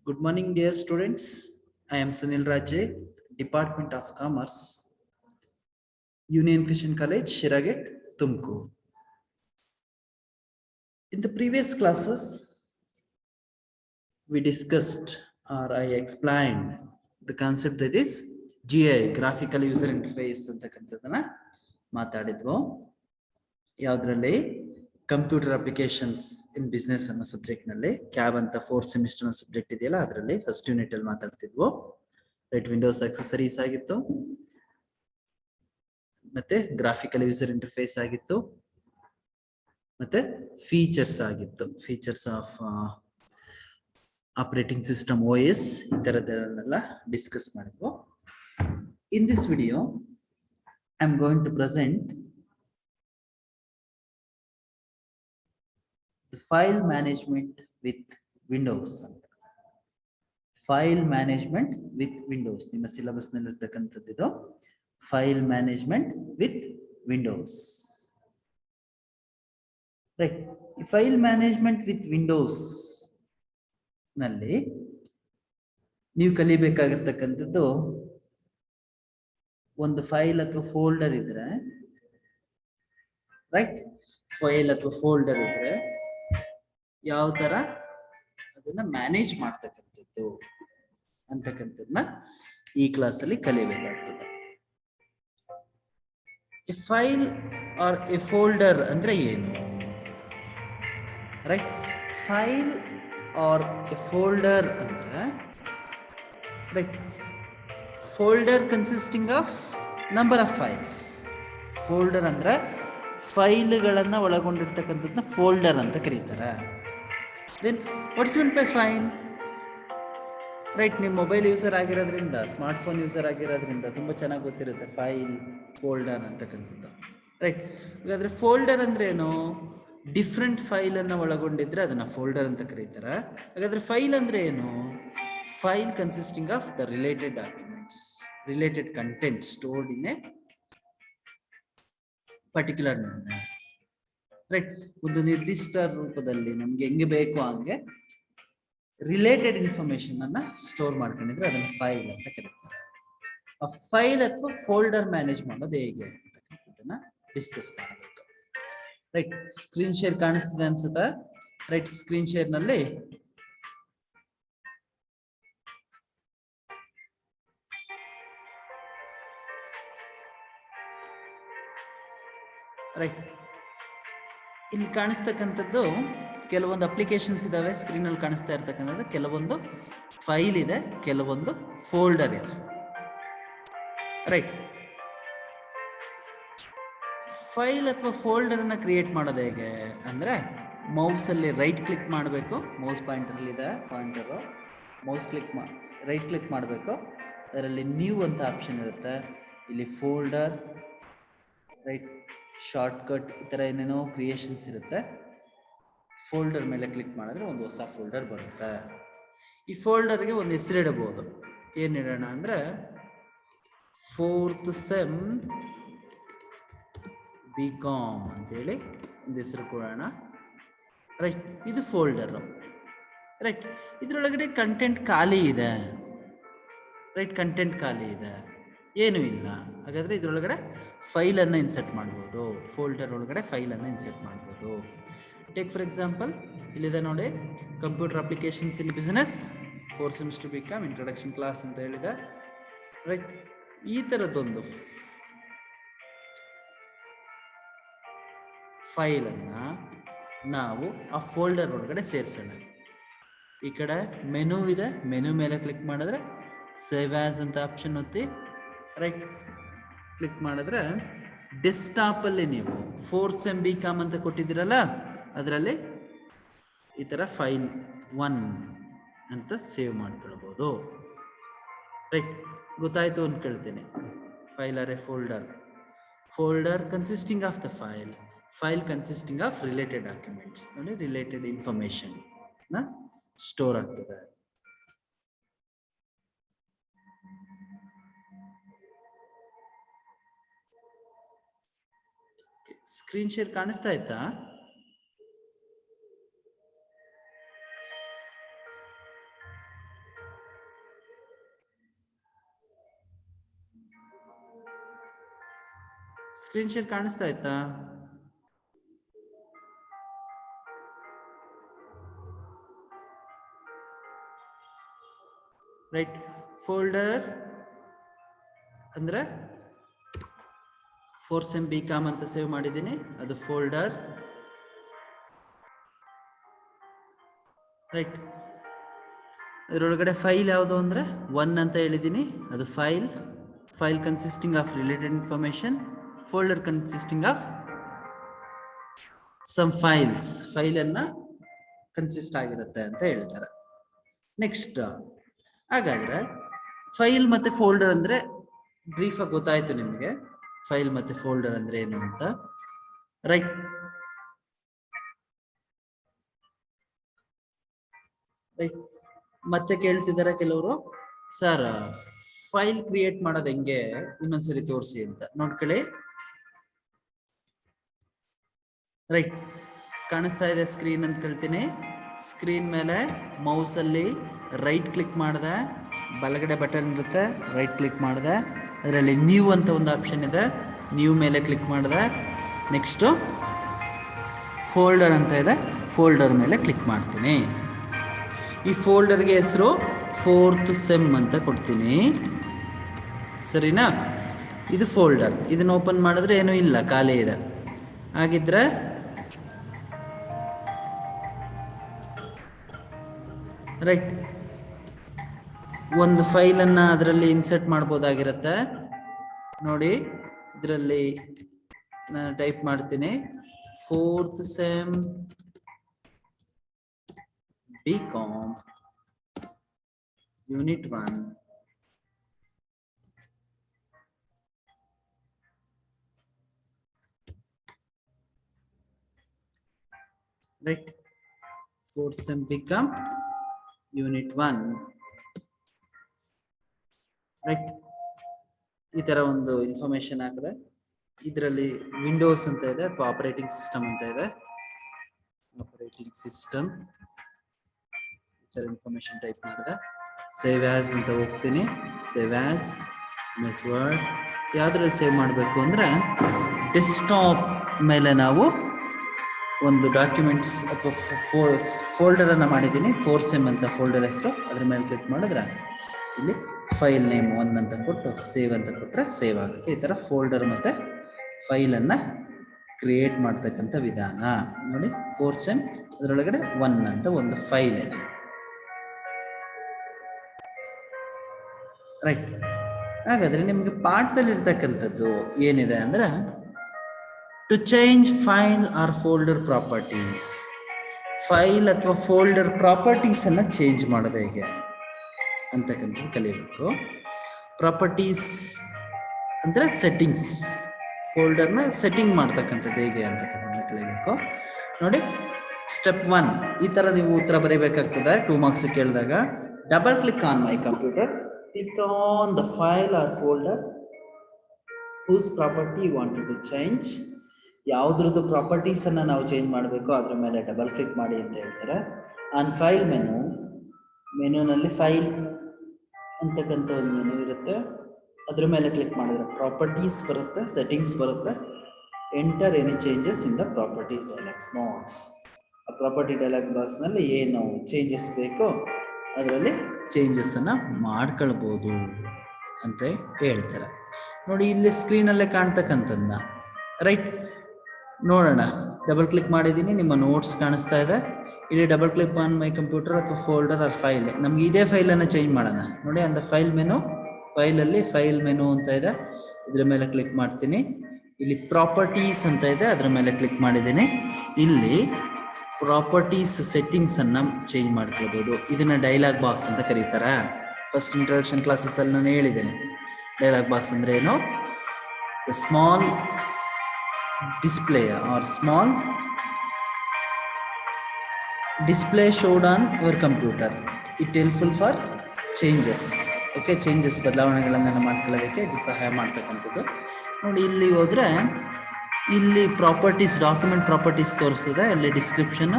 Good morning, dear students. I am Sunil Raje, Department of Commerce, Union Christian College, Shiragat, Tumkur. In the previous classes, we discussed or I explained the concept that is GI, Graphical User Interface ಅಂತಕ್ಕಂಥದ್ದನ್ನ ಮಾತಾಡಿದ್ವು. ಯಾವುದರಲ್ಲಿ computer applications in business ಅನ್ನೋ subject ನಲ್ಲಿ cab ಅಂತ 4th semester subject ಇದೆಯಲ್ಲ, ಅದರಲ್ಲಿ first unit ಅಲ್ಲಿ ಮಾತಾಡ್ತಿದ್ವು. Right, Windows accessories ಆಗಿತ್ತು, ಮತ್ತೆ ಗ್ರಾಫಿಕಲ್ ಯೂಸರ್ ಇಂಟರ್ಫೇಸ್ ಆಗಿತ್ತು, ಮತ್ತೆ ಫೀಚರ್ಸ್ ಆಗಿತ್ತು, features of operating system OS, ಈ ತರದನ್ನೆಲ್ಲ ಡಿಸ್ಕಸ್ ಮಾಡಿದ್ವು. In this video I am going to present file management with Windows ಅಂತ. ಫೈಲ್ ಮ್ಯಾನೇಜ್ಮೆಂಟ್ ವಿತ್ ವಿಂಡೋಸ್ ನಿಮ್ಮ ಸಿಲೆಬಸ್ ನಲ್ಲಿ ಇರ್ತಕ್ಕಂಥದ್ದು. File management with Windows. Right, file management with Windows ನಲ್ಲಿ ನೀವು ಕಲಿಬೇಕಾಗಿರ್ತಕ್ಕಂಥದ್ದು, ಒಂದು ಫೈಲ್ ಅಥವಾ ಫೋಲ್ಡರ್ ಇದ್ರೆ, ರೈಟ್, ಫೈಲ್ ಅಥವಾ ಫೋಲ್ಡರ್ ಇದ್ರೆ ಯಾವ ತರ ಅದನ್ನ ಮ್ಯಾನೇಜ್ ಮಾಡ್ತಕ್ಕಂಥದ್ದು ಅಂತಕ್ಕಂಥದ್ದನ್ನ ಈ ಕ್ಲಾಸ್ ಅಲ್ಲಿ ಕಲಿಬೇಕಾಗ್ತದೆ. A file or a folder ಅಂದ್ರೆ ಏನು? Right, file or a folder ಅಂದ್ರೆ, right, folder consisting of number of files. Folder ಅಂದ್ರೆ ಫೈಲ್ಗಳನ್ನ ಒಳಗೊಂಡಿರ್ತಕ್ಕಂಥದ್ದನ್ನ ಫೋಲ್ಡರ್ ಅಂತ ಕರೀತಾರೆ. Then what's mean by file? Right, ನಿಮ್ಮ ಮೊಬೈಲ್ ಯೂಸರ್ ಆಗಿರೋದ್ರಿಂದ, ಸ್ಮಾರ್ಟ್ ಫೋನ್ ಯೂಸರ್ ಆಗಿರೋದ್ರಿಂದ ತುಂಬ ಚೆನ್ನಾಗಿ ಗೊತ್ತಿರುತ್ತೆ ಫೈಲ್, ಫೋಲ್ಡರ್ ಅಂತಕ್ಕಂಥದ್ದು. ರೈಟ್, ಹಾಗಾದ್ರೆ ಫೋಲ್ಡರ್ ಅಂದ್ರೆ ಏನು? ಡಿಫ್ರೆಂಟ್ ಫೈಲ್ ಅನ್ನ ಒಳಗೊಂಡಿದ್ರೆ ಅದನ್ನ ಫೋಲ್ಡರ್ ಅಂತ ಕರೀತಾರೆ. ಹಾಗಾದ್ರೆ ಫೈಲ್ ಅಂದ್ರೆ ಏನು? File consisting of the related documents, related content stored in A particular manner. Right, ಒಂದು ನಿರ್ದಿಷ್ಟ ರೂಪದಲ್ಲಿ ನಮ್ಗೆ ಹೆಂಗೆ ಬೇಕು ಹಂಗೆ ರಿಲೇಟೆಡ್ ಇನ್ಫಾರ್ಮೇಶನ್ ಅನ್ನ ಸ್ಟೋರ್ ಮಾಡ್ಕೊಂಡಿದ್ರೆ ಅದನ್ನ ಫೈಲ್ ಅಂತ ಕರೀತಾರೆ. ಆ ಫೈಲ್ ಅಥವಾ ಫೋಲ್ಡರ್ ಮ್ಯಾನೇಜ್ ಮಾಡೋದು ಹೇಗೆ ಅಂತಕ್ಕಂಥದ್ದನ್ನ ಡಿಸ್ಕಸ್ ಮಾಡಬೇಕು. ರೈಟ್, ಸ್ಕ್ರೀನ್ ಶೇರ್ ಕಾಣಿಸ್ತಿದೆ ಅನ್ಸುತ್ತಾ? ರೈಟ್, ಸ್ಕ್ರೀನ್ ಶೇರ್ ನಲ್ಲಿ ರೈಟ್, ಇಲ್ಲಿ ಕಾಣಿಸ್ತಕ್ಕಂಥದ್ದು ಕೆಲವೊಂದು ಅಪ್ಲಿಕೇಶನ್ಸ್ ಇದಾವೆ. ಸ್ಕ್ರೀನ್ ಅಲ್ಲಿ ಕಾಣಿಸ್ತಾ ಇರ್ತಕ್ಕಂಥದ್ದು ಕೆಲವೊಂದು ಫೈಲ್ ಇದೆ, ಕೆಲವೊಂದು ಫೋಲ್ಡರ್ ಇದೆ. ರೈಟ್, ಫೈಲ್ ಅಥವಾ ಫೋಲ್ಡರ್ ಅನ್ನ ಕ್ರಿಯೇಟ್ ಮಾಡೋದು ಹೇಗೆ ಅಂದ್ರೆ, ಮೌಸ್ ಅಲ್ಲಿ ರೈಟ್ ಕ್ಲಿಕ್ ಮಾಡಬೇಕು. ಮೌಸ್ ಪಾಯಿಂಟರ್ ಇದೆ, pointer mouse click right click ಮಾಡಬೇಕು. ಅದರಲ್ಲಿ ನ್ಯೂ ಅಂತ ಆಪ್ಷನ್ ಇರುತ್ತೆ. ಇಲ್ಲಿ ಫೋಲ್ಡರ್, ರೈಟ್, ಶಾರ್ಟ್ ಕಟ್, ಈ ತರ ಏನೇನೋ ಕ್ರಿಯೇಷನ್ಸ್ ಇರುತ್ತೆ. ಫೋಲ್ಡರ್ ಮೇಲೆ ಕ್ಲಿಕ್ ಮಾಡಿದ್ರೆ ಒಂದು ಹೊಸ ಫೋಲ್ಡರ್ ಬರುತ್ತೆ. ಈ ಫೋಲ್ಡರ್ಗೆ ಒಂದು ಹೆಸರಿಡಬಹುದು. ಏನಿಡೋಣ ಅಂದ್ರೆ 4th ಸೆಮ್ BCom ಅಂತೇಳಿ ಒಂದು ಹೆಸರು ಕೊಡೋಣ. ರೈಟ್, ಇದು ಫೋಲ್ಡರ್. ರೈಟ್, ಇದರೊಳಗಡೆ ಕಂಟೆಂಟ್ ಖಾಲಿ ಇದೆ. ರೈಟ್, ಕಂಟೆಂಟ್ ಖಾಲಿ ಇದೆ, ಏನೂ ಇಲ್ಲ. ಹಾಗಾದ್ರೆ ಇದರೊಳಗಡೆ ಫೈಲ್ ಅನ್ನ ಇನ್ಸರ್ಟ್ ಮಾಡ್ಬೋದು. ಫೋಲ್ಡರ್ ಒಳಗಡೆ ಫೈಲ್ ಅನ್ನ ಇನ್ಸರ್ಟ್ ಮಾಡ್ಬೋದು. ಟೇಕ್ ಫಾರ್ ಎಕ್ಸಾಂಪಲ್, ಇಲ್ಲಿದೆ ನೋಡಿ, computer applications in business 4th semester BCom introduction class ಅಂತ ಹೇಳಿದೆ. ರೈಟ್, ಈ ತರದೊಂದು ಫೈಲ್ ಅನ್ನ ನಾವು ಆ ಫೋಲ್ಡರ್ ಒಳಗಡೆ ಸೇರಿಸೋಣ. ಈ ಕಡೆ ಮೆನು ಇದೆ, ಮೆನು ಮೇಲೆ ಕ್ಲಿಕ್ ಮಾಡಿದ್ರೆ ಸೇವ್ ಆಸ್ ಅಂತ ಆಪ್ಷನ್ ಒತ್ತಿ. ರೈಟ್, ಕ್ಲಿಕ್ ಮಾಡಿದ್ರೆ ಡೆಸ್ಕ್ಟಾಪ್ ಅಲ್ಲಿ ನೀವು 4th ಸೆಮ್ BCom ಅಂತ ಕೊಟ್ಟಿದ್ದೀರಲ್ಲ, ಅದರಲ್ಲಿ ಈ ತರ ಫೈಲ್ 1 ಅಂತ ಸೇವ್ ಮಾಡ್ಕೊಳ್ಬಹುದು. ರೈಟ್, ಗೊತ್ತಾಯ್ತು ಅನ್ಕೊಳ್ತೀನಿ. File or a folder, folder consisting of the file, file consisting of related documents. ನೋಡಿ, ರಿಲೇಟೆಡ್ ಇನ್ಫಾರ್ಮೇಶನ್ ನ ಸ್ಟೋರ್ ಆಗ್ತದೆ. ಸ್ಕ್ರೀನ್ ಶೇರ್ ಕಾಣಿಸ್ತಾ ಇತ್ತಾ? ಸ್ಕ್ರೀನ್ ಶೇರ್ ಕಾಣಿಸ್ತಾ ಇತ್ತಾ? ರೈಟ್, ಫೋಲ್ಡರ್ ಅಂದ್ರೆ ಫೋರ್ಸೆಮ್ ಬಿಕಾಮ್ ಅಂತ ಸೇವ್ ಮಾಡಿದ್ದೀನಿ, ಅದು ಫೋಲ್ಡರ್. ರೈಟ್, ಇದರೊಳಗಡೆ ಫೈಲ್ ಯಾವುದು ಅಂದರೆ 1 ಅಂತ ಹೇಳಿದ್ದೀನಿ, ಅದು file consisting of related information, folder consisting of some ಫೈಲನ್ನು ಕನ್ಸಿಸ್ಟ್ ಆಗಿರುತ್ತೆ ಅಂತ ಹೇಳ್ತಾರೆ. ನೆಕ್ಸ್ಟ್, ಹಾಗಾದ್ರೆ ಫೈಲ್ ಮತ್ತೆ ಫೋಲ್ಡರ್ ಅಂದರೆ ಬ್ರೀಫ್ ಆಗಿ ಗೊತ್ತಾಯ್ತು ನಿಮಗೆ, ಫೈಲ್ ಮತ್ತೆ ಫೋಲ್ಡರ್ ಅಂದ್ರೆ ಏನು ಅಂತ. ರೈಟ್, ಮತ್ತೆ ಕೇಳ್ತಿದ್ದಾರೆ ಕೆಲವರು, ಸರ್ ಫೈಲ್ ಕ್ರಿಯೇಟ್ ಮಾಡೋದು ಹೆಂಗೆ ಇನ್ನೊಂದ್ಸರಿ ತೋರಿಸಿ ಅಂತ. ನೋಡ್ಕೊಳ್ಳಿ, ರೈಟ್, ಕಾಣಿಸ್ತಾ ಇದೆ ಸ್ಕ್ರೀನ್ ಅಂತ ಕೇಳ್ತೀನಿ. ಸ್ಕ್ರೀನ್ ಮೇಲೆ ಮೌಸ್ ಅಲ್ಲಿ ರೈಟ್ ಕ್ಲಿಕ್ ಮಾಡಿದೆ, ಬಲಗಡೆ ಬಟನ್ ಇರುತ್ತೆ, ರೈಟ್ ಕ್ಲಿಕ್ ಮಾಡಿದೆ, ಅದರಲ್ಲಿ ನ್ಯೂ ಅಂತ ಒಂದು ಆಪ್ಷನ್ ಇದೆ, ನ್ಯೂ ಮೇಲೆ ಕ್ಲಿಕ್ ಮಾಡಿದೆ. ನೆಕ್ಸ್ಟು ಫೋಲ್ಡರ್ ಅಂತ ಇದೆ, ಫೋಲ್ಡರ್ ಮೇಲೆ ಕ್ಲಿಕ್ ಮಾಡ್ತೀನಿ. ಈ ಫೋಲ್ಡರ್ಗೆ ಹೆಸರು 4th ಸೆಮ್ ಅಂತ ಕೊಡ್ತೀನಿ, ಸರಿನಾ? ಇದು ಫೋಲ್ಡರ್, ಇದನ್ನ ಓಪನ್ ಮಾಡಿದ್ರೆ ಏನೂ ಇಲ್ಲ, ಖಾಲಿ ಇದೆ. ಹಾಗಿದ್ರೆ ರೈಟ್, ಒಂದು ಫೈಲನ್ನು ಅದರಲ್ಲಿ ಇನ್ಸರ್ಟ್ ಮಾಡ್ಬೋದಾಗಿರುತ್ತೆ. ನೋಡಿ, ಇದರಲ್ಲಿ ನಾನು ಟೈಪ್ ಮಾಡ್ತೀನಿ 4th sem BCom unit 1 right, 4th sem BCom unit 1 right. ಈ ತರ ಒಂದು ಇನ್ಫಾರ್ಮೇಶನ್ ಹಾಕಿದೆ. ಇದರಲ್ಲಿ ವಿಂಡೋಸ್ ಅಂತ ಇದೆ ಅಥವಾ ಆಪರೇಟಿಂಗ್ ಸಿಸ್ಟಮ್ ಅಂತ ಇದೆ, ಆಪರೇಟಿಂಗ್ ಸಿಸ್ಟಮ್ ಈ ತರ ಇನ್ಫಾರ್ಮೇಶನ್ ಟೈಪ್ ಮಾಡಿದೆ. ಸೇವ್ ಆಸ್ ಅಂತ ಹೋಗ್ತೀನಿ, ಸೇವ್ ಆಸ್ MS ವರ್ಡ್. ಯಾವ್ದ್ರಲ್ಲಿ ಸೇವ್ ಮಾಡಬೇಕು ಅಂದ್ರೆ ಡೆಸ್ಕ್ಟಾಪ್ ಮೇಲೆ ನಾವು ಒಂದು ಡಾಕ್ಯುಮೆಂಟ್ಸ್ ಅಥವಾ ಫೋಲ್ಡರ್ ಅನ್ನ ಮಾಡಿದ್ದೀನಿ, 4th ಸೆಮ್ ಅಂತ ಫೋಲ್ಡರ್ ಹೆಸರು. ಅದ್ರ ಮೇಲೆ ಕ್ಲಿಕ್ ಮಾಡಿದ್ರೆ ಇಲ್ಲಿ ಫೈಲ್ ನೇಮ್ 1 ಅಂತ ಕೊಟ್ಟು ಸೇವ್ ಅಂತ ಕೊಟ್ಟರೆ ಸೇವ್ ಆಗುತ್ತೆ. ಈ ಥರ ಫೋಲ್ಡರ್ ಮತ್ತು ಫೈಲನ್ನು ಕ್ರಿಯೇಟ್ ಮಾಡ್ತಕ್ಕಂಥ ವಿಧಾನ ನೋಡಿ. 4th ಸೆಮ್ ಅದರೊಳಗಡೆ 1 ಅಂತ ಒಂದು ಫೈಲ್ ಇದೆ, ರೈಟ್. ಹಾಗಾದರೆ ನಿಮಗೆ ಪಾಠದಲ್ಲಿ ಇರ್ತಕ್ಕಂಥದ್ದು ಏನಿದೆ ಅಂದರೆ, to change file or folder properties. File ಅಥವಾ ಫೋಲ್ಡರ್ ಪ್ರಾಪರ್ಟೀಸನ್ನು ಚೇಂಜ್ ಮಾಡೋದು ಹೇಗೆ ಅಂತಕ್ಕಂಥದ್ದು ಕಲಿಯಬೇಕು. ಪ್ರಾಪರ್ಟೀಸ್ ಅಂದರೆ ಸೆಟ್ಟಿಂಗ್ಸ್, ಫೋಲ್ಡರ್ನ ಸೆಟ್ಟಿಂಗ್ ಮಾಡ್ತಕ್ಕಂಥದ್ದು ಹೇಗೆ ಅಂತಕ್ಕಂಥದ್ದು ಕಲಿಯಬೇಕು. ನೋಡಿ, ಸ್ಟೆಪ್ 1 ಈ ಥರ ನೀವು ಉತ್ತರ ಬರೀಬೇಕಾಗ್ತದೆ. 2 marks ಕೇಳಿದಾಗ double click on my computer, click on the file or folder whose property you wanted to change. ಯಾವುದ್ರದ್ದು ಪ್ರಾಪರ್ಟೀಸನ್ನು ನಾವು ಚೇಂಜ್ ಮಾಡಬೇಕು ಅದ್ರ ಮೇಲೆ ಡಬಲ್ ಕ್ಲಿಕ್ ಮಾಡಿ ಅಂತ ಹೇಳ್ತಾರೆ. ಆನ್ ಫೈಲ್ ಮೆನುನಲ್ಲಿ ಫೈಲ್ ಅಂತಕ್ಕಂಥ ಒಂದು ಮೆನು ಇರುತ್ತೆ, ಅದ್ರ ಮೇಲೆ ಕ್ಲಿಕ್ ಮಾಡಿದ್ರೆ ಪ್ರಾಪರ್ಟೀಸ್ ಬರುತ್ತೆ, ಸೆಟ್ಟಿಂಗ್ಸ್ ಬರುತ್ತೆ. Enter any changes in the properties dialogues box. ಆ ಪ್ರಾಪರ್ಟಿ ಡೈಲಾಗ್ ಬಾಕ್ಸ್ನಲ್ಲಿ ಏನು ಚೇಂಜಸ್ ಬೇಕೋ ಅದರಲ್ಲಿ ಚೇಂಜಸ್ಸನ್ನು ಮಾಡ್ಕೊಳ್ಬೋದು ಅಂತ ಹೇಳ್ತಾರೆ. ನೋಡಿ, ಇಲ್ಲಿ ಸ್ಕ್ರೀನಲ್ಲೇ ಕಾಣ್ತಕ್ಕಂಥದ್ದನ್ನ ರೈಟ್ ನೋಡೋಣ. ಡಬಲ್ ಕ್ಲಿಕ್ ಮಾಡಿದ್ದೀನಿ, ನಿಮ್ಮ ನೋಟ್ಸ್ ಕಾಣಿಸ್ತಾ ಇದೆ. ಇಲ್ಲಿ double click on my computer ಅಥವಾ ಫೋಲ್ಡರ್ ಆರ್ ಫೈಲ್, ನಮ್ಗೆ ಇದೇ ಫೈಲನ್ನು ಚೇಂಜ್ ಮಾಡೋಣ. ನೋಡಿ, ಅಂತ ಫೈಲ್ ಮೆನು, ಫೈಲಲ್ಲಿ ಫೈಲ್ ಮೆನು ಅಂತ ಇದೆ, ಇದ್ರ ಮೇಲೆ ಕ್ಲಿಕ್ ಮಾಡ್ತೀನಿ. ಇಲ್ಲಿ ಪ್ರಾಪರ್ಟೀಸ್ ಅಂತ ಇದೆ, ಅದ್ರ ಮೇಲೆ ಕ್ಲಿಕ್ ಮಾಡಿದ್ದೀನಿ. ಇಲ್ಲಿ ಪ್ರಾಪರ್ಟೀಸ್ ಸೆಟ್ಟಿಂಗ್ಸನ್ನು ಚೇಂಜ್ ಮಾಡ್ಕೊಳ್ಬೋದು. ಇದನ್ನು ಡೈಲಾಗ್ ಬಾಕ್ಸ್ ಅಂತ ಕರೀತಾರೆ. ಫಸ್ಟ್ ಇಂಟ್ರಡಕ್ಷನ್ ಕ್ಲಾಸಸ್ಸಲ್ಲಿ ನಾನು ಹೇಳಿದ್ದೇನೆ ಡೈಲಾಗ್ ಬಾಕ್ಸ್ ಅಂದರೆ ಏನು. Small display or small display showed on your computer. It helpful for changes. Okay, changes ಬದಲಾವಣೆಗಳನ್ನೆಲ್ಲ ಮಾಡ್ಕೊಳ್ಳೋದಕ್ಕೆ ಇದು ಸಹಾಯ ಮಾಡ್ತಕ್ಕಂಥದ್ದು. ನೋಡಿ, ಇಲ್ಲಿ ಹೋದರೆ ಇಲ್ಲಿ ಪ್ರಾಪರ್ಟೀಸ್, ಡಾಕ್ಯುಮೆಂಟ್ ಪ್ರಾಪರ್ಟೀಸ್ ತೋರಿಸ್ತದೆ. ಅಲ್ಲಿ description,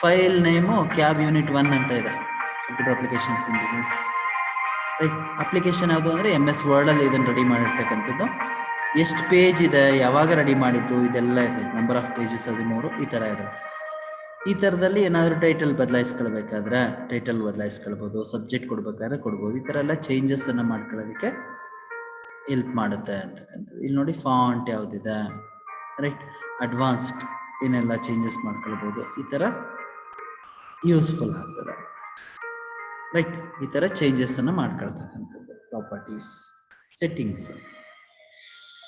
file name CAB unit 1 ಅಂತ ಇದೆ, computer applications in business. Right, application ಯಾವುದು ಅಂದರೆ MS ವರ್ಡಲ್ಲಿ ಇದನ್ನು ರೆಡಿ ಮಾಡಿರ್ತಕ್ಕಂಥದ್ದು. ಎಷ್ಟು ಪೇಜ್ ಇದೆ, ಯಾವಾಗ ರೆಡಿ ಮಾಡಿದ್ದು, ಇದೆಲ್ಲ ಇರ್ತದೆ. ನಂಬರ್ ಆಫ್ ಪೇಜಸ್ 13 ಈ ಥರ ಇರುತ್ತೆ. ಈ ಥರದಲ್ಲಿ ಏನಾದರೂ ಟೈಟಲ್ ಬದಲಾಯಿಸ್ಕೊಳ್ಬೇಕಾದ್ರೆ ಟೈಟಲ್ ಬದಲಾಯಿಸ್ಕೊಳ್ಬೋದು, ಸಬ್ಜೆಕ್ಟ್ ಕೊಡ್ಬೇಕಾದ್ರೆ ಕೊಡ್ಬೋದು. ಈ ಥರ ಎಲ್ಲ ಚೇಂಜಸ್ಸನ್ನು ಮಾಡ್ಕೊಳ್ಳೋದಕ್ಕೆ ಹೆಲ್ಪ್ ಮಾಡುತ್ತೆ ಅಂತಕ್ಕಂಥದ್ದು. ಇಲ್ಲಿ ನೋಡಿ ಫಾಂಟ್ ಯಾವುದಿದೆ, ರೈಟ್, ಅಡ್ವಾನ್ಸ್ಡ್ ಏನೆಲ್ಲ ಚೇಂಜಸ್ ಮಾಡ್ಕೊಳ್ಬೋದು. ಈ ಥರ ಯೂಸ್ಫುಲ್ ಆಗ್ತದೆ, ರೈಟ್. ಈ ಥರ ಚೇಂಜಸ್ಸನ್ನು ಮಾಡ್ಕೊಳ್ತಕ್ಕಂಥದ್ದು ಪ್ರಾಪರ್ಟೀಸ್, ಸೆಟ್ಟಿಂಗ್ಸ್.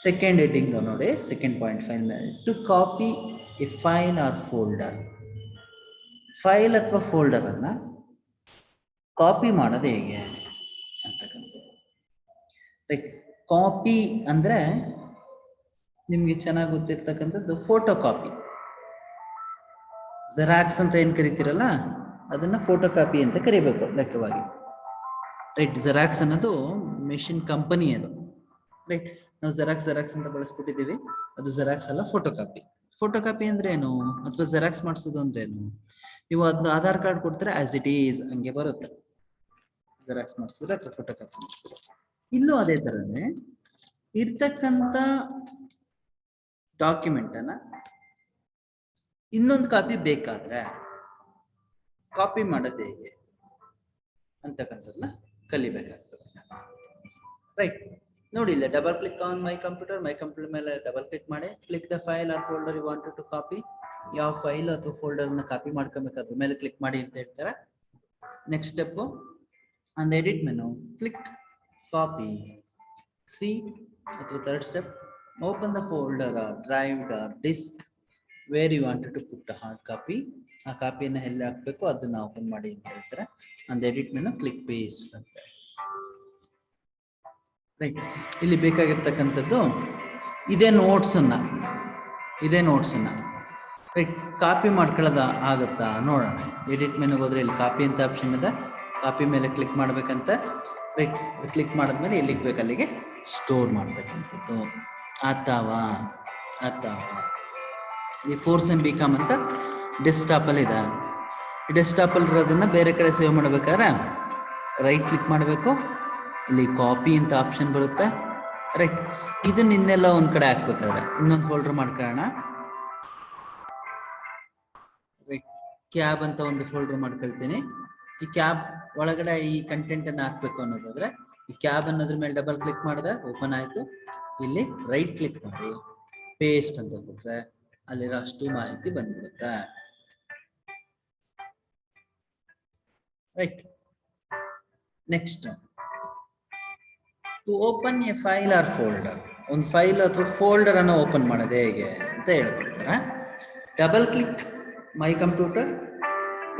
ಸೆಕೆಂಡ್ ಹೆಡ್ಡಿಂಗ್ ನೋಡಿ, ಸೆಕೆಂಡ್ ಪಾಯಿಂಟ್ ಫೈಲ್ ಮೇಲೆ to copy a file or folder. File ಅಥವಾ ಫೋಲ್ಡರನ್ನು ಕಾಪಿ ಮಾಡೋದು ಹೇಗೆ ಅಂತಕ್ಕಂಥದ್ದು, ರೈಟ್. ಕಾಪಿ ಅಂದರೆ ನಿಮಗೆ ಚೆನ್ನಾಗಿ ಗೊತ್ತಿರ್ತಕ್ಕಂಥದ್ದು ಫೋಟೋ ಕಾಪಿ. ಜೆರಾಕ್ಸ್ ಅಂತ ಏನು ಕರಿತೀರಲ್ಲ, ಅದನ್ನು ಫೋಟೋ ಕಾಪಿ ಅಂತ ಕರಿಬೇಕು ಲೆಕ್ಕವಾಗಿ, ರೈಟ್. ಜೆರಾಕ್ಸ್ ಅನ್ನೋದು ಮೆಷಿನ್ ಕಂಪನಿ ಅದು, ರೈಟ್. ನಾವು ಜೆರಾಕ್ಸ್ ಅಂತ ಬಳಸ್ಬಿಟ್ಟಿದ್ದೀವಿ, ಅದು ಜೆರಾಕ್ಸ್ ಅಲ್ಲ, ಫೋಟೋ ಕಾಪಿ. ಫೋಟೋ ಕಾಪಿ ಅಂದ್ರೆ ಏನು, ಅಥವಾ ಜೆರಾಕ್ಸ್ ಮಾಡಿಸೋದು ಅಂದ್ರೆ ಏನು? ನೀವು ಅದನ್ನ ಆಧಾರ್ ಕಾರ್ಡ್ ಕೊಡ್ತಾರೆ, ಆಸ್ ಇಟ್ ಈಸ್ ಹಂಗೆ ಬರುತ್ತೆ. ಜೆರಾಕ್ಸ್ ಮಾಡಿಸಿದ್ರೆ ಅಥವಾ ಫೋಟೋ ಕಾಪಿ ಮಾಡಿಸಿದ್ರೆ. ಇಲ್ಲೂ ಅದೇ ಥರನೇ ಇರ್ತಕ್ಕಂಥ ಡಾಕ್ಯುಮೆಂಟ್ ಅನ್ನ ಇನ್ನೊಂದು ಕಾಪಿ ಬೇಕಾದ್ರೆ ಕಾಪಿ ಮಾಡೋದು ಹೇಗೆ ಅಂತಕ್ಕಂಥದ್ದನ್ನ ಕಲಿಬೇಕಾಗ್ತದೆ, ರೈಟ್. ನೋಡಿ ಇಲ್ಲ, double click on my computer ಮೇಲೆ ಡಬಲ್ ಕ್ಲಿಕ್ ಮಾಡಿ, click the file or folder you wanted to copy. ಯಾವ ಫೈಲ್ ಅಥವಾ ಫೋಲ್ಡರ್ನ ಕಾಪಿ ಮಾಡ್ಕೊಬೇಕಾದ್ರ ಮೇಲೆ ಕ್ಲಿಕ್ ಮಾಡಿ ಅಂತ ಹೇಳ್ತಾರೆ. Next step, on the edit menu click copy. C ಅಥವಾ third step, open the folder or drive or disk where you wanted to put a hard copy. ಆ ಕಾಪಿಯನ್ನು ಎಲ್ಲಿ ಹಾಕಬೇಕು ಅದನ್ನ ಓಪನ್ ಮಾಡಿ ಅಂತ ಹೇಳ್ತಾರೆ. On the edit menu click paste ಅಂತ, ರೈಟ್. ಇಲ್ಲಿ ಬೇಕಾಗಿರ್ತಕ್ಕಂಥದ್ದು ಇದೇ ನೋಟ್ಸನ್ನ ರೈಟ್ ಕಾಪಿ ಮಾಡ್ಕೊಳ್ಳೋದ ಆಗುತ್ತಾ ನೋಡೋಣ. ಎಡಿಟ್ ಮೆನುಗೆ ಹೋದ್ರೆ ಇಲ್ಲಿ ಕಾಪಿ ಅಂತ ಆಪ್ಷನ್ ಇದೆ, ಕಾಪಿ ಮೇಲೆ ಕ್ಲಿಕ್ ಮಾಡ್ಬೇಕಂತ, ರೈಟ್. ಕ್ಲಿಕ್ ಮಾಡಿದ್ಮೇಲೆ ಎಲ್ಲಿಗೆ ಬೇಕು ಅಲ್ಲಿಗೆ ಸ್ಟೋರ್ ಮಾಡ್ತಕ್ಕಂಥದ್ದು. ಅಥವಾ ಈ 4 MB ಅಂತ ಡೆಸ್ಕ್ಟಾಪಲ್ಲಿ ಇದೆ. ಈ ಡೆಸ್ಕ್ಟಾಪಲ್ಲಿ ಇರೋದನ್ನ ಬೇರೆ ಕಡೆ ಸೇವ್ ಮಾಡಬೇಕಾದ್ರೆ ರೈಟ್ ಕ್ಲಿಕ್ ಮಾಡಬೇಕು, ಇಲ್ಲಿ ಕಾಪಿ ಅಂತ ಆಪ್ಷನ್ ಬರುತ್ತೆ, ರೈಟ್. ಇದನ್ನ ಇನ್ನೆಲ್ಲ ಒಂದ್ ಕಡೆ ಹಾಕ್ಬೇಕಾದ್ರೆ ಇನ್ನೊಂದು ಫೋಲ್ಡರ್ ಮಾಡ್ಕೊಳ್ಳೋಣ, ರೈಟ್. ಕ್ಯಾಬ್ ಅಂತ ಒಂದು ಫೋಲ್ಡರ್ ಮಾಡ್ಕೊಳ್ತೀನಿ. ಈ ಕ್ಯಾಬ್ ಒಳಗಡೆ ಈ ಕಂಟೆಂಟ್ ಅನ್ನ ಹಾಕ್ಬೇಕು ಅನ್ನೋದಾದ್ರೆ ಈ ಕ್ಯಾಬ್ ಅನ್ನೋದ್ರ ಮೇಲೆ ಡಬಲ್ ಕ್ಲಿಕ್ ಮಾಡಿದ್ರೆ ಓಪನ್ ಆಯ್ತು. ಇಲ್ಲಿ ರೈಟ್ ಕ್ಲಿಕ್ ಮಾಡಿ ಪೇಸ್ಟ್ ಅಂತ ಕೊಟ್ರೆ ಅಲ್ಲಿರೋ ಅಷ್ಟು ಮಾಹಿತಿ ಬಂದ್ಬಿಡುತ್ತೆ, right. Next, to open a file or folder, ಒಂದು ಫೈಲ್ ಅಥವಾ ಫೋಲ್ಡರ್ ಅನ್ನು ಓಪನ್ ಮಾಡೋದು ಹೇಗೆ ಅಂತ ಹೇಳ್ಕೊಡ್ತಾರೆ. Double click my computer,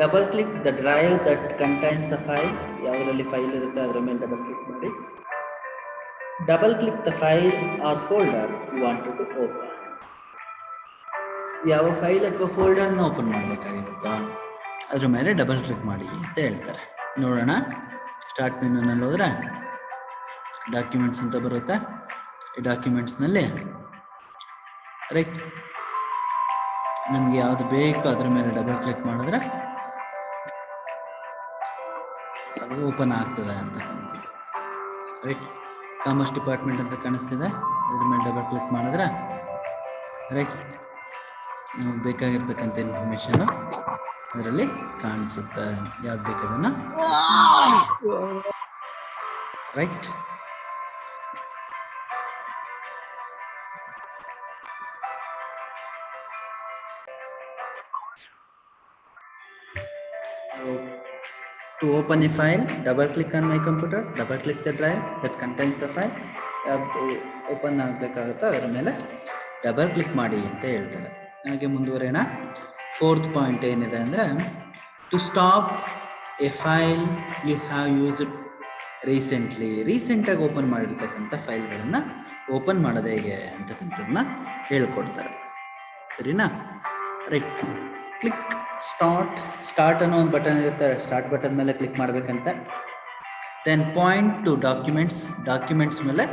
double click the drive that contains the file. ಯಾವುದರಲ್ಲಿ ಫೈಲ್ ಇರುತ್ತೆ ಅದರ ಮೇಲೆ ಡಬಲ್ ಕ್ಲಿಕ್ ಮಾಡಿ. Double click the file or folder you wanted to open. ಯಾವ ಫೈಲ್ ಅಥವಾ ಫೋಲ್ಡರ್ನ ಓಪನ್ ಮಾಡಬೇಕಾಗಿರುತ್ತೋ ಅದ್ರ ಮೇಲೆ ಡಬಲ್ ಕ್ಲಿಕ್ ಮಾಡಿ ಅಂತ ಹೇಳ್ತಾರೆ. ನೋಡೋಣ, ಸ್ಟಾರ್ಟ್ ಮೆನುನಲ್ಲಿ ಹೋದ್ರೆ ಡಾಕ್ಯುಮೆಂಟ್ಸ್ ಅಂತ ಬರುತ್ತೆ. ಈ ಡಾಕ್ಯುಮೆಂಟ್ಸ್ನಲ್ಲಿ ರೈಟ್ ನಮ್ಗೆ ಯಾವ್ದು ಬೇಕು ಅದ್ರ ಮೇಲೆ ಡಬಲ್ ಕ್ಲಿಕ್ ಮಾಡಿದ್ರೆ ಅದು ಓಪನ್ ಆಗ್ತದೆ ಅಂತಕ್ಕಂಥದ್ದು, ರೈಟ್. ಕಾಮರ್ಸ್ ಡಿಪಾರ್ಟ್ಮೆಂಟ್ ಅಂತ ಕಾಣಿಸ್ತಿದೆ, ಅದ್ರ ಮೇಲೆ ಡಬಲ್ ಕ್ಲಿಕ್ ಮಾಡಿದ್ರೆ ರೈಟ್ ನಮಗೆ ಬೇಕಾಗಿರ್ತಕ್ಕಂಥ ಇನ್ಫಾರ್ಮೇಶನ್ ಅದರಲ್ಲಿ ಕಾಣಿಸುತ್ತೆ. ಯಾವ್ದು ಬೇಕದನ್ನ right. To open a file, double click on my computer, double click the drive that contains the file. ಅದು ಓಪನ್ ಆಗಬೇಕಾಗುತ್ತೋ ಅದರ ಮೇಲೆ ಡಬಲ್ ಕ್ಲಿಕ್ ಮಾಡಿ ಅಂತ ಹೇಳ್ತಾರೆ. ಹಾಗೆ ಮುಂದುವರೆಯೋಣ. 4th ಪಾಯಿಂಟ್ ಏನಿದೆ ಅಂದರೆ, to stop a file you have used ರೀಸೆಂಟಾಗಿ ಓಪನ್ ಮಾಡಿರ್ತಕ್ಕಂಥ ಫೈಲ್ಗಳನ್ನು ಓಪನ್ ಮಾಡೋದು ಹೇಗೆ ಅಂತಕ್ಕಂಥದ್ದನ್ನ ಹೇಳ್ಕೊಡ್ತಾರೆ, ಸರಿನಾ, ರೈಟ್. ಕ್ಲಿಕ್ ಸ್ಟಾರ್ಟ್ ಅನ್ನೋ ಒಂದು ಬಟನ್ ಇರುತ್ತೆ, ಸ್ಟಾರ್ಟ್ ಬಟನ್ ಮೇಲೆ ಕ್ಲಿಕ್ ಮಾಡಬೇಕಂತ. ದೆನ್ ಪಾಯಿಂಟ್ ಟು ಡಾಕ್ಯುಮೆಂಟ್ಸ್ ಮೇಲೆ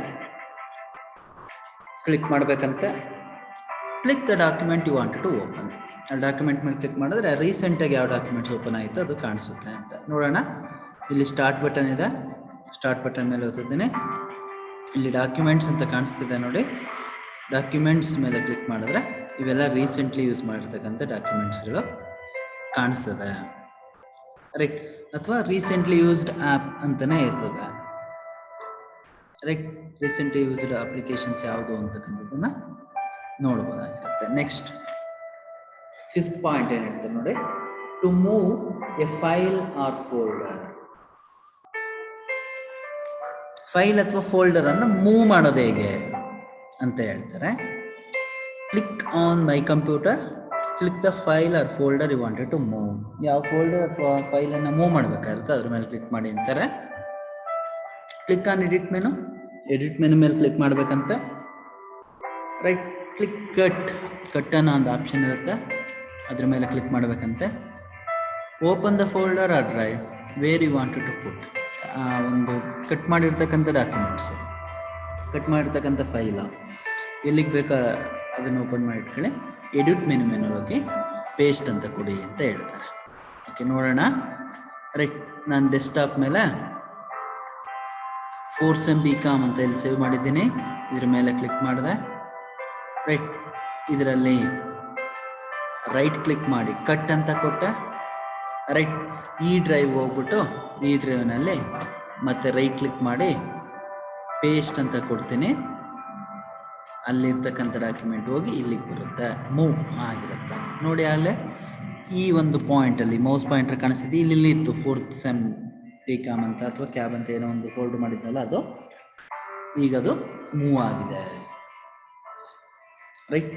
ಕ್ಲಿಕ್ ಮಾಡಬೇಕಂತೆ. Click the document you wanted to open. ಆ ಡಾಕ್ಯುಮೆಂಟ್ ಮೇಲೆ ಕ್ಲಿಕ್ ಮಾಡಿದ್ರೆ ರೀಸೆಂಟಾಗಿ ಯಾವ ಡಾಕ್ಯುಮೆಂಟ್ಸ್ ಓಪನ್ ಆಯಿತು ಅದು ಕಾಣಿಸುತ್ತೆ ಅಂತ. ನೋಡೋಣ, ಇಲ್ಲಿ ಸ್ಟಾರ್ಟ್ ಬಟನ್ ಇದೆ, ಸ್ಟಾರ್ಟ್ ಬಟನ್ ಮೇಲೆ ಓದ್ತಿದ್ದೀನಿ. ಇಲ್ಲಿ ಡಾಕ್ಯುಮೆಂಟ್ಸ್ ಅಂತ ಕಾಣಿಸ್ತಿದೆ ನೋಡಿ, ಡಾಕ್ಯುಮೆಂಟ್ಸ್ ಮೇಲೆ ಕ್ಲಿಕ್ ಮಾಡಿದ್ರೆ ಇವೆಲ್ಲ ರೀಸೆಂಟ್ಲಿ ಯೂಸ್ ಮಾಡಿರ್ತಕ್ಕಂಥ ಡಾಕ್ಯುಮೆಂಟ್ಸ್ಗಳು ಕಾಣಿಸ್ತದೆ, ರೈಟ್. ಅಥವಾ ರೀಸೆಂಟ್ಲಿ ಯೂಸ್ಡ್ ಆ್ಯಪ್ ಅಂತಲೇ ಇರ್ತದೆ, ರೈಟ್. ರೀಸೆಂಟ್ಲಿ ಯೂಸ್ಡ್ ಅಪ್ಲಿಕೇಶನ್ಸ್ ಯಾವುದು ಅಂತಕ್ಕಂಥದ್ದನ್ನ ನೋಡ್ಬೋದಾಗಿರುತ್ತೆ. ನೆಕ್ಸ್ಟ್ 5th ಪಾಯಿಂಟ್ ಏನು ಹೇಳ್ತಾರೆ ನೋಡಿ, to move a file or folder. File ಅಥವಾ ಫೋಲ್ಡರ್ ಅನ್ನು ಮೂವ್ ಮಾಡೋದು ಹೇಗೆ ಅಂತ ಹೇಳ್ತಾರೆ. Click on my computer, click the file or folder you wanted to move. ಯಾವ ಫೋಲ್ಡರ್ ಅಥವಾ ಫೈಲನ್ನು ಮೂವ್ ಮಾಡಬೇಕಾಗುತ್ತೆ ಅದ್ರ ಮೇಲೆ ಕ್ಲಿಕ್ ಮಾಡಿ ಅಂತಾರೆ. Click on edit menu, edit menu ಮೇಲೆ ಕ್ಲಿಕ್ ಮಾಡಬೇಕಂತೆ, ರೈಟ್. ಕ್ಲಿಕ್ ಕಟ್ ಅನ್ನೋ ಒಂದು ಆಪ್ಷನ್ ಇರುತ್ತೆ, ಅದ್ರ ಮೇಲೆ ಕ್ಲಿಕ್ ಮಾಡಬೇಕಂತೆ. Open the folder or drive where you wanted to put. ಒಂದು ಕಟ್ ಮಾಡಿರ್ತಕ್ಕಂಥ ಡಾಕ್ಯುಮೆಂಟ್ಸ್, ಕಟ್ ಮಾಡಿರ್ತಕ್ಕಂಥ ಫೈಲ ಎಲ್ಲಿಗೆ ಬೇಕಾ ಅದನ್ನು ಓಪನ್ ಮಾಡಿ ಇಟ್ಕೊಳ್ಳಿ. ಎಡಿಟ್ ಮೆನು ಹೋಗಿ ಪೇಸ್ಟ್ ಅಂತ ಕೊಡಿ ಅಂತ ಹೇಳ್ತಾರೆ. ಓಕೆ, ನೋಡೋಣ. ರೈಟ್, ನಾನು ಡೆಸ್ಕ್ಟಾಪ್ ಮೇಲೆ 4th SEM BCom ಅಂತ ಇಲ್ಲಿ ಸೇವ್ ಮಾಡಿದ್ದೀನಿ. ಇದ್ರ ಮೇಲೆ ಕ್ಲಿಕ್ ಮಾಡಿದೆ, ರೈಟ್. ಇದರಲ್ಲಿ ರೈಟ್ ಕ್ಲಿಕ್ ಮಾಡಿ ಕಟ್ ಅಂತ ಕೊಟ್ಟೆ, ರೈಟ್. ಈ ಡ್ರೈವ್ ಹೋಗ್ಬಿಟ್ಟು ಈ ಡ್ರೈವ್ನಲ್ಲಿ ಮತ್ತೆ ರೈಟ್ ಕ್ಲಿಕ್ ಮಾಡಿ ಪೇಸ್ಟ್ ಅಂತ ಕೊಡ್ತೀನಿ. ಅಲ್ಲಿರ್ತಕ್ಕಂಥ ಡಾಕ್ಯುಮೆಂಟ್ ಹೋಗಿ ಇಲ್ಲಿಗೆ ಬರುತ್ತೆ, ಮೂವ್ ಆಗಿರುತ್ತೆ ನೋಡಿ. ಅಲ್ಲೇ ಈ ಒಂದು ಪಾಯಿಂಟಲ್ಲಿ ಮೌಸ್ ಪಾಯಿಂಟರ್ ಕಾಣಿಸ್ತಿದೆ, ಇಲ್ಲಿ ಇತ್ತು 4th SEM BCom ಅಂತ ಅಥವಾ ಕ್ಯಾಬ್ ಅಂತ ಏನೋ ಒಂದು ಫೋಲ್ಡ್ ಮಾಡಿದ್ನಲ್ಲ, ಅದು ಈಗ ಅದು ಮೂವ್ ಆಗಿದೆ, right.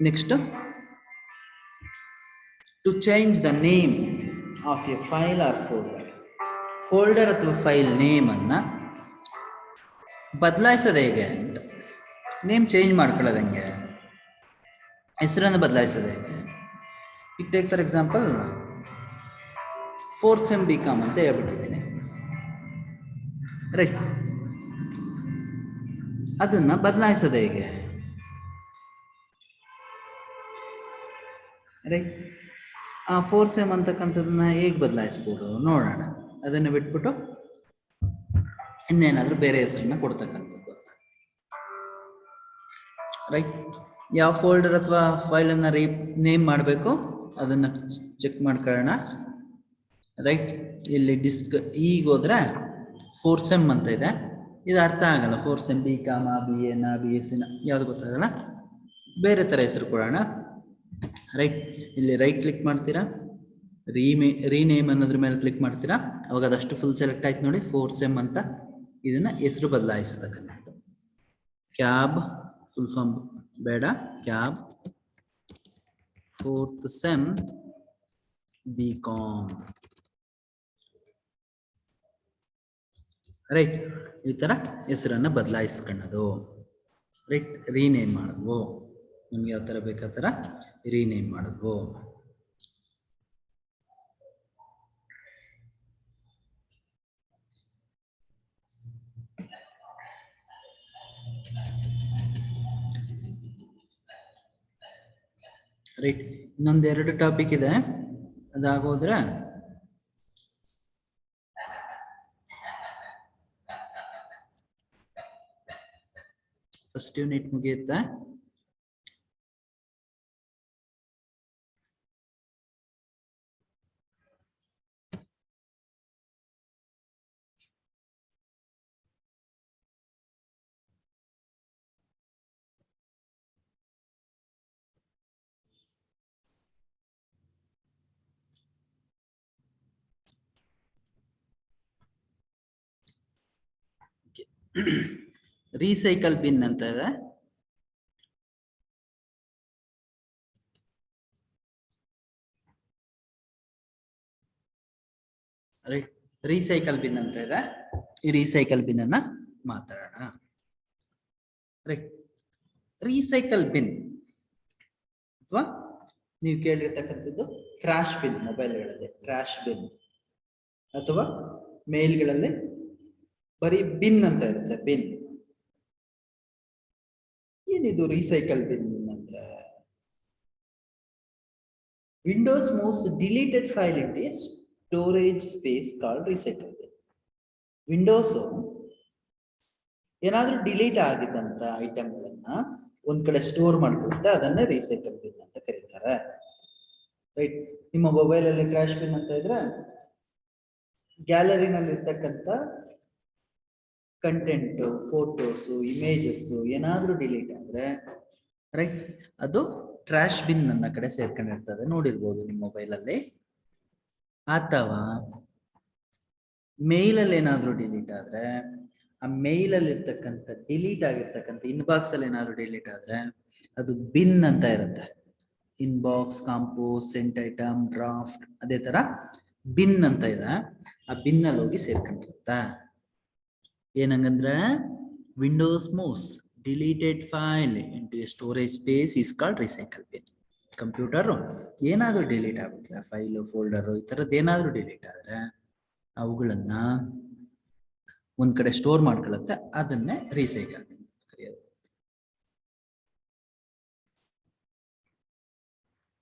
Next, to change the name of a file or folder. Folder ಅಥವಾ ಫೈಲ್ ನೇಮನ್ನು ಬದಲಾಯಿಸೋದು ಹೇಗೆ ಅಂತ. ನೇಮ್ ಚೇಂಜ್ ಮಾಡ್ಕೊಳ್ಳೋದು ಹೆಂಗೆ, ಹೆಸರನ್ನು ಬದಲಾಯಿಸೋದು ಹೇಗೆ. ಈಗ take for example 4th SEM BCom ಅಂತ ಹೇಳ್ಬಿಟ್ಟಿದ್ದೀನಿ, ರೈಟ್. ಅದನ್ನು ಬದಲಾಯಿಸೋದು ಹೇಗೆ, ರೈಟ್. ಆ 4th SEM ಅಂತಕ್ಕಂಥದ್ದನ್ನ ಹೇಗೆ ಬದಲಾಯಿಸ್ಬೋದು ನೋಡೋಣ. ಅದನ್ನು ಬಿಟ್ಬಿಟ್ಟು ಇನ್ನೇನಾದರೂ ಬೇರೆ ಹೆಸರನ್ನ ಕೊಡ್ತಕ್ಕಂಥದ್ದು, ರೈಟ್. ಯಾವ ಫೋಲ್ಡರ್ ಅಥವಾ ಫೈಲನ್ನು ನೇಮ್ ಮಾಡಬೇಕು ಅದನ್ನು ಚೆಕ್ ಮಾಡ್ಕೊಳ್ಳೋಣ, ರೈಟ್. ಇಲ್ಲಿ ಡಿಸ್ಕ್ ಈಗ ಹೋದ್ರೆ 4th SEM ಅಂತ ಇದೆ, ಇದು ಅರ್ಥ ಆಗಲ್ಲ. 4th SEM BCom BA BSc ಯಾವುದು ಗೊತ್ತಾಗಲ್ಲ, ಬೇರೆ ಥರ ಹೆಸರು ಕೊಡೋಣ, ರೈಟ್. ಇಲ್ಲಿ ರೈಟ್ ಕ್ಲಿಕ್ ಮಾಡ್ತೀರಾ, ರೀನೇಮ್ ಅನ್ನೋದ್ರ ಮೇಲೆ ಕ್ಲಿಕ್ ಮಾಡ್ತೀರಾ, ಅವಾಗ ಅದಷ್ಟು ಫುಲ್ ಸೆಲೆಕ್ಟ್ ಆಯ್ತು ನೋಡಿ. 4th SEM ಅಂತ ಇದನ್ನ ಹೆಸರು ಬದಲಾಯಿಸ್ತಕ್ಕಂಥದ್ದು. ಕ್ಯಾಬ್ ಫುಲ್ ಫಾರ್ಮ್ ಬೇಡ, cab 4th SEM BCom, right. ಈ ಥರ ಹೆಸರನ್ನು ಬದಲಾಯಿಸ್ಕೊಳ್ಳೋದು, ರೈಟ್. ರೀನೇಮ್ ಮಾಡಿದ್ವು, ನಿಮ್ಗೆ ಯಾವ ಥರ ಬೇಕು ಆ ಥರ ರೀನೇಮ್ ಮಾಡಿದ್ವು. ರೈಟ್. ಇನ್ನೊಂದೆರಡು ಟಾಪಿಕ್ ಇದೆ, ಅದಾಗೋದ್ರೆ ಫಸ್ಟ್ ಯೂನಿಟ್ ಮುಗಿಯುತ್ತೆ. ರೀಸೈಕಲ್ ಬಿನ್ ಅಂತ ಇದೆ, ರೈಟ್. ರೀಸೈಕಲ್ ಬಿನ್ ಅಂತ ಇದೆ, ಈ ರೀಸೈಕಲ್ ಬಿನ್ ಅನ್ನ ಮಾತಾಡೋಣ, ರೈಟ್. ರೀಸೈಕಲ್ ಬಿನ್ ಅಥವಾ ನೀವು ಕೇಳಿರ್ತಕ್ಕಂಥದ್ದು ಟ್ರಾಶ್ ಬಿನ್, ಮೊಬೈಲ್ಗಳಲ್ಲಿ ಟ್ರಾಶ್ ಬಿನ್ ಅಥವಾ ಮೇಲ್ಗಳಲ್ಲಿ ಬರೀ ಬಿನ್ ಅಂತ ಇರುತ್ತೆ, ಬಿನ್. ಏನಿದು ರೀಸೈಕಲ್ ಬಿನ್ ಅಂದ್ರೆ, Windows moves deleted file into a storage space called recycle bin. Windows ಏನಾದ್ರೂ ಡಿಲೀಟ್ ಆಗಿದ್ದಂತ ಐಟಮ್ಗಳನ್ನ ಒಂದ್ ಕಡೆ ಸ್ಟೋರ್ ಮಾಡ್ಕೊಳ್ಳುತ್ತೆ, ಅದನ್ನೇ ರೀಸೈಕಲ್ ಬಿನ್ ಅಂತ ಕರೀತಾರೆ. ರೈಟ್. ನಿಮ್ಮ ಮೊಬೈಲ್ ಅಲ್ಲಿ ಟ್ರಾಶ್ ಬಿನ್ ಅಂತ ಇದ್ರೆ ಗ್ಯಾಲರಿನಲ್ಲಿ ಇರ್ತಕ್ಕಂಥ ಕಂಟೆಂಟ್, ಫೋಟೋಸು, ಇಮೇಜಸ್ ಏನಾದ್ರೂ ಡಿಲೀಟ್ ಆದ್ರೆ ರೈಟ್ ಅದು ಟ್ರಾಶ್ ಬಿನ್ ನನ್ನ ಕಡೆ ಸೇರ್ಕೊಂಡಿರ್ತದೆ, ನೋಡಿರ್ಬೋದು ನಿಮ್ಮ ಮೊಬೈಲ್ ಅಲ್ಲಿ. ಅಥವಾ ಮೇಲ್ ಅಲ್ಲಿ ಏನಾದ್ರೂ ಡಿಲೀಟ್ ಆದ್ರೆ ಆ ಮೇಲ್ ಅಲ್ಲಿ ಇರ್ತಕ್ಕಂಥ ಡಿಲೀಟ್ ಆಗಿರ್ತಕ್ಕಂಥ ಇನ್ಬಾಕ್ಸ್ ಅಲ್ಲಿ ಏನಾದ್ರು ಡಿಲೀಟ್ ಆದ್ರೆ ಅದು ಬಿನ್ ಅಂತ ಇರುತ್ತೆ. Inbox, compose, sent item, draft, ಅದೇ ತರ ಬಿನ್ ಅಂತ ಇದೆ. ಆ ಬಿನ್ ಅಲ್ಲಿ ಹೋಗಿ ಸೇರ್ಕೊಂಡಿರುತ್ತ. ಏನಂಗಂದ್ರೆ Windows moves deleted file into storage space is called recycle bin. Computer ಏನಾದ್ರೂ ಡಿಲೀಟ್ ಆಗ್ಬಿಟ್ರೆ ಫೈಲು, ಫೋಲ್ಡರು ಈ ತರದ್ದು ಏನಾದ್ರೂ ಡಿಲೀಟ್ ಆದ್ರೆ ಅವುಗಳನ್ನ ಒಂದ್ ಕಡೆ ಸ್ಟೋರ್ ಮಾಡ್ಕೊಳ್ಳುತ್ತೆ, ಅದನ್ನೇ ರೀಸೈಕಲ್ ಬಿನ್ ಕರೆಯೋದು.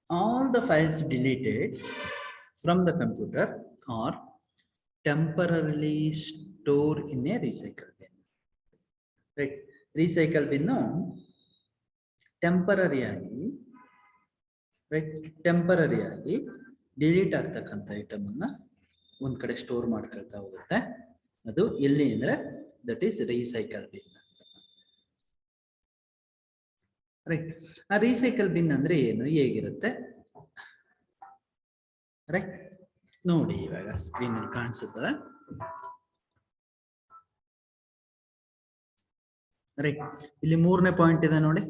All the files deleted from the computer are temporarily stored in a recycle bin. Right? Recycle bin temporary ಆಗಿ ಡಿಲೀಟ್ ಆಗ್ತಕ್ಕಂಥ ಐಟಮ್ ಅನ್ನ ಒಂದ್ ಕಡೆ ಸ್ಟೋರ್ ಮಾಡ್ಕೊಳ್ತಾ ಹೋಗುತ್ತೆ. ಅದು ಎಲ್ಲಿ ಅಂದ್ರೆ that is recycle bin. Right. ಆ ರೀಸೈಕಲ್ ಬಿನ್ ಅಂದ್ರೆ ಏನು, ಹೇಗಿರುತ್ತೆ ರೈಟ್ ನೋಡಿ, ಇವಾಗ ಸ್ಕ್ರೀನ್ ಅಲ್ಲಿ ಕಾಣಿಸುತ್ತೆ. ರೈಟ್, ಇಲ್ಲಿ 3ನೇ ಪಾಯಿಂಟ್ ಇದೆ ನೋಡಿ,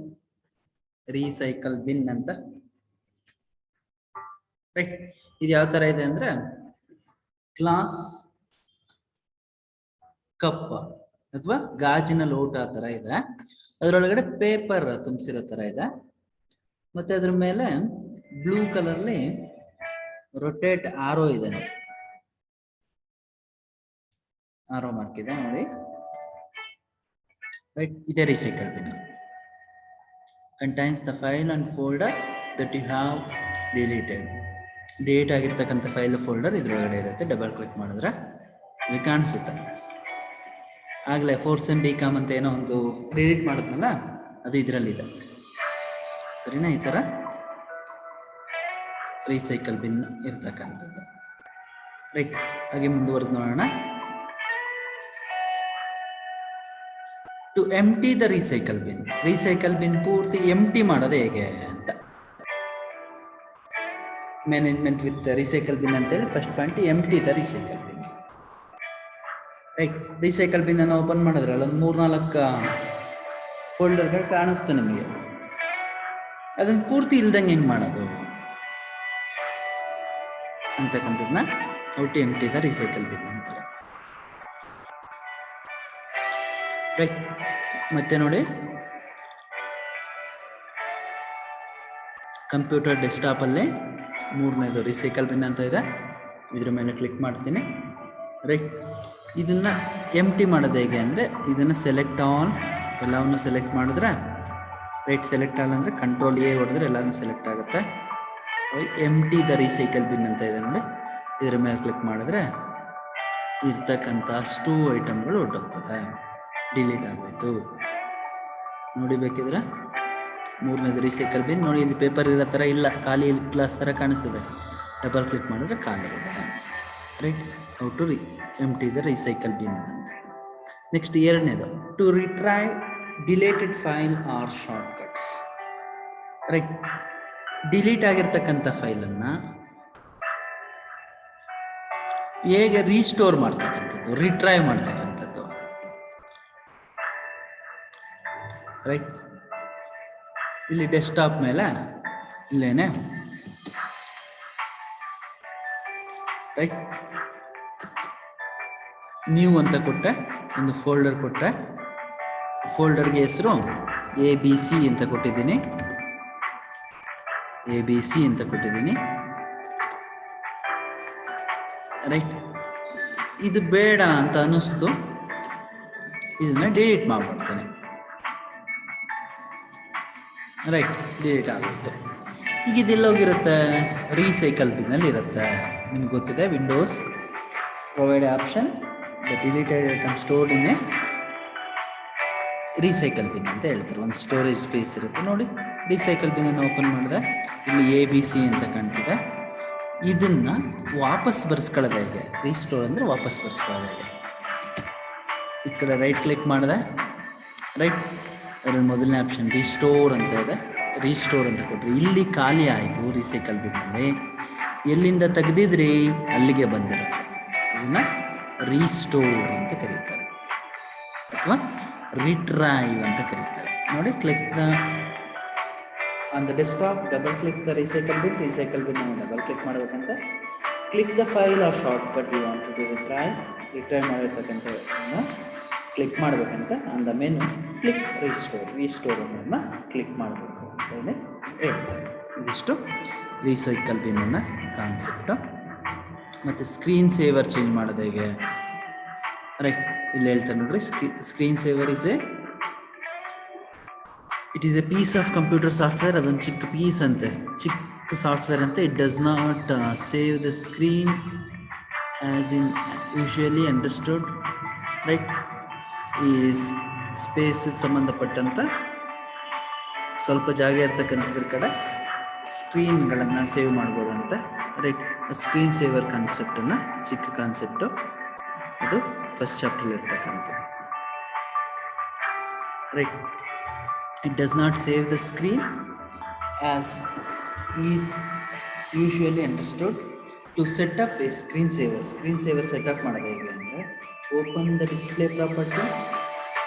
ರೀಸೈಕಲ್ ಬಿನ್ ಅಂತ. ರೈಟ್, ಇದು ಯಾವ ತರ ಇದೆ ಅಂದ್ರೆ ಗ್ಲಾಸ್ ಕಪ್ ಅಥವಾ ಗಾಜಿನ ಲೋಟ ತರ ಇದೆ. ಅದರೊಳಗಡೆ ಪೇಪರ್ ತುಂಬಿಸಿರೋ ತರ ಇದೆ. ಮತ್ತೆ ಅದ್ರ ಮೇಲೆ ಬ್ಲೂ ಕಲರ್ಲಿ ರೊಟೇಟ್ ಆರೋ ಇದೆ ನೋಡಿ, ಆರೋ ಮಾರ್ಕ್ ಇದೆ ನೋಡಿ. ರೈಟ್, ಇದೇ recycle bin. Contains the file and folder that you have deleted. Delete ಆಗಿರ್ತಕ್ಕಂಥ ಫೈಲ್ ಫೋಲ್ಡರ್ ಇದ್ರೊಳಗಡೆ ಇರುತ್ತೆ. ಡಬಲ್ ಕ್ಲಿಕ್ ಮಾಡಿದ್ರೆ ಇದು ಕಾಣಿಸುತ್ತೆ. ಆಗ್ಲೇ 4th SEM BCom ಅಂತ ಏನೋ ಒಂದು ಡಿಲೀಟ್ ಮಾಡಿದ್ನಲ್ಲ, ಅದು ಇದರಲ್ಲಿದೆ. ಸರಿನಾ? ಈ ತರ ರೀಸೈಕಲ್ ಬಿನ್ ಇರ್ತಕ್ಕಂಥದ್ದು. ರೈಟ್, ಹಾಗೆ ಮುಂದುವರೆದು ನೋಡೋಣ. To empty the recycle bin. Recycle bin ಪೂರ್ತಿ ಎಂಟಿ ಮಾಡೋದು ಹೇಗೆ ಅಂತ. ಮ್ಯಾನೇಜ್ಮೆಂಟ್ ವಿತ್ ರೀಸೈಕಲ್ ಬಿನ್ ಅಂತೇಳಿ first point, empty the recycle bin. Right, recycle bin ಅನ್ನು ಓಪನ್ ಮಾಡಿದ್ರೆ ಅಲ್ಲೊಂದು 3-4 ಫೋಲ್ಡರ್ಗಳು ಕಾಣಿಸ್ತು ನಿಮಗೆ. ಅದನ್ನ ಪೂರ್ತಿ ಇಲ್ದಂಗೆ ಹೆಂಗ್ ಮಾಡೋದು ಅಂತಕ್ಕಂಥದ್ದನ್ನ ಔಟಿ ಎಂಟಿ ದ ರೀಸೈಕಲ್ ಬಿನ್ ಅಂತಾರೆ. ರೈಟ್, ಮತ್ತೆ ನೋಡಿ, ಕಂಪ್ಯೂಟರ್ ಡೆಸ್ಕ್ಟಾಪ್ ಅಲ್ಲಿ 3ನೇದು ರೀಸೈಕಲ್ ಬಿನ್ ಅಂತ ಇದೆ. ಇದ್ರ ಮೇಲೆ ಕ್ಲಿಕ್ ಮಾಡ್ತೀನಿ. ರೈಟ್, ಇದನ್ನ ಎಂಟಿ ಮಾಡೋದು ಹೇಗೆ ಅಂದರೆ ಇದನ್ನು ಸೆಲೆಕ್ಟ್ ಆಲ್, ಎಲ್ಲವನ್ನು ಸೆಲೆಕ್ಟ್ ಮಾಡಿದ್ರೆ ರೈಟ್, ಸೆಲೆಕ್ಟ್ ಆಲ್ ಅಂದರೆ ಕಂಟ್ರೋಲ್ ಎ ಹೊಡೆದ್ರೆ ಎಲ್ಲನೂ ಸೆಲೆಕ್ಟ್ ಆಗುತ್ತೆ. ಎಂಟಿ ದ ರೀಸೈಕಲ್ ಬಿನ್ ಅಂತ ಇದೆ ನೋಡಿ, ಇದ್ರ ಮೇಲೆ ಕ್ಲಿಕ್ ಮಾಡಿದ್ರೆ ಇರ್ತಕ್ಕಂಥ ಅಷ್ಟು ಐಟಮ್ಗಳು ಹೊರಟೋಗ್ತದೆ, ಡಿಲೀಟ್ ಆಗೋಯ್ತು ನೋಡಿ. ಬೇಕಿದ್ರೆ 3ನೇದು ರೀಸೈಕಲ್ ಬಿನ್ ನೋಡಿ, ಇಲ್ಲಿ ಪೇಪರ್ ಇರೋ ಥರ ಇಲ್ಲ, ಖಾಲಿ ಗ್ಲಾಸ್ ಥರ ಕಾಣಿಸ್ತದೆ. ಡಬಲ್ ಕ್ಲಿಕ್ ಮಾಡಿದ್ರೆ ಖಾಲಿ ಇದೆ. Right, how to empty the recycle bin ಅಂತ. ನೆಕ್ಸ್ಟ್ 2ನೇದು, to retrieve deleted file or shortcuts. Right, delete ಆಗಿರ್ತಕ್ಕಂಥ ಫೈಲನ್ನು ಹೇಗೆ ರೀಸ್ಟೋರ್ ಮಾಡ್ತಕ್ಕಂಥದ್ದು, ರಿಟ್ರೈವ್ ಮಾಡ್ತಕ್ಕಂಥದ್ದು. ರೈಟ್, ಇಲ್ಲಿ ಡೆಸ್ಕ್ಟಾಪ್ ಮೇಲೆ ಇಲ್ಲೇನೆ ರೈಟ್ ನ್ಯೂ ಅಂತ ಕೊಟ್ಟೆ, ಒಂದು ಫೋಲ್ಡರ್ ಕೊಟ್ಟೆ. ಫೋಲ್ಡರ್ಗೆ ಹೆಸರು ABC ಅಂತ ಕೊಟ್ಟಿದ್ದೀನಿ. ABC ಅಂತ ಕೊಟ್ಟಿದ್ದೀನಿ. ರೈಟ್, ಇದು ಬೇಡ ಅಂತ ಅನ್ನಿಸ್ತು, ಇದನ್ನ ಡಿಲೀಟ್ ಮಾಡ್ಬಿಡ್ತೇನೆ. ರೈಟ್, ಡಿಲೀಟ್ ಆಗುತ್ತೆ. ಈಗ ಇದೆಲ್ಲೋಗಿರುತ್ತೆ, ರೀಸೈಕಲ್ ಬಿನ್ನಲ್ಲಿ ಇರುತ್ತೆ. ನಿಮ್ಗೆ ಗೊತ್ತಿದೆ, Windows provide option the deleted item stored in a recycle bin ಅಂತ ಹೇಳ್ತಾರೆ. ಒಂದು ಸ್ಟೋರೇಜ್ ಸ್ಪೇಸ್ ಇರುತ್ತೆ ನೋಡಿ. ರೀಸೈಕಲ್ ಬಿನ್ನನ್ನು ಓಪನ್ ಮಾಡಿದೆ, ಇಲ್ಲಿ ABC ಅಂತ ಕಾಣ್ತಿದೆ. ಇದನ್ನು ವಾಪಸ್ ಬರ್ಸ್ಕೊಳ್ಳೋದು ಹೇಗೆ? ರೀಸ್ಟೋರ್ ಅಂದರೆ ವಾಪಸ್ ಬರ್ಸ್ಕೊಳ್ಳೋದು ಹೇಗೆ? ಈ ಕಡೆ ರೈಟ್ ಕ್ಲಿಕ್ ಮಾಡಿದೆ, ರೈಟ್ ಅದರಲ್ಲಿ ಮೊದಲನೇ ಆಪ್ಷನ್ ರೀಸ್ಟೋರ್ ಅಂತ ಇದೆ. ರೀಸ್ಟೋರ್ ಅಂತ ಕೊಟ್ಟರೆ ಇಲ್ಲಿ ಖಾಲಿ ಆಯಿತು ರೀಸೈಕಲ್ ಬಿನ್ನಲ್ಲಿ. ಎಲ್ಲಿಂದ ತೆಗೆದಿದ್ರಿ ಅಲ್ಲಿಗೆ ಬಂದಿರುತ್ತೆ. ಇದನ್ನು ರೀಸ್ಟೋರ್ ಅಂತ ಕರೀತಾರೆ ಅಥವಾ ರಿಟ್ರೈವ್ ಅಂತ ಕರೀತಾರೆ ನೋಡಿ. Click the on the desktop, double click the recycle bin ಅನ್ನು ಡಬಲ್ ಕ್ಲಿಕ್ ಮಾಡಬೇಕಂತ. Click the file or shortcut you want to retrieve ಮಾಡಿರ್ತಕ್ಕಂಥ ಕ್ಲಿಕ್ ಮಾಡಬೇಕಂತ. ಅಂದ ಮೆನು ಕ್ಲಿಕ್ ರೀಸ್ಟೋರ್ ಅನ್ನೋದನ್ನ ಕ್ಲಿಕ್ ಮಾಡಬೇಕು ಅಂತ ಹೇಳಿ ಹೇಳ್ತಾರೆ. ಇದಿಷ್ಟು ರೀಸೈಕಲ್ ಬಿನ್ನ ಕಾನ್ಸೆಪ್ಟು. ಮತ್ತು ಸ್ಕ್ರೀನ್ ಸೇವರ್ ಚೇಂಜ್ ಮಾಡೋದು ಹೇಗೆ? ರೈಟ್ ಇಲ್ಲಿ ಹೇಳ್ತಾರೆ ನೋಡ್ರಿ. Screen saver it is a piece of computer software. ಅದೊಂದು ಚಿಕ್ಕ ಪೀಸ್ ಅಂತೆ, ಚಿಕ್ಕ ಸಾಫ್ಟ್ವೇರ್ ಅಂತೆ. It does not save the screen as in usually understood. Right ಈ ಸ್ಪೇಸಿಗೆ ಸಂಬಂಧಪಟ್ಟಂಥ ಸ್ವಲ್ಪ ಜಾಗ ಇರ್ತಕ್ಕಂಥದ್ರ ಕಡೆ ಸ್ಕ್ರೀನ್ಗಳನ್ನು ಸೇವ್ ಮಾಡ್ಬೋದು ಅಂತ. ರೈಟ್ ಸ್ಕ್ರೀನ್ ಸೇವರ್ ಕಾನ್ಸೆಪ್ಟನ್ನು, ಚಿಕ್ಕ ಕಾನ್ಸೆಪ್ಟು, ಅದು ಫಸ್ಟ್ ಚಾಪ್ಟರ್ ಇರ್ತಕ್ಕಂಥದ್ದು. Right it does not save the screen as is usually understood. To set up a screen saver setup ಮಾಡೋದು ಹೇಗೆ ಅಂದರೆ, open the display property,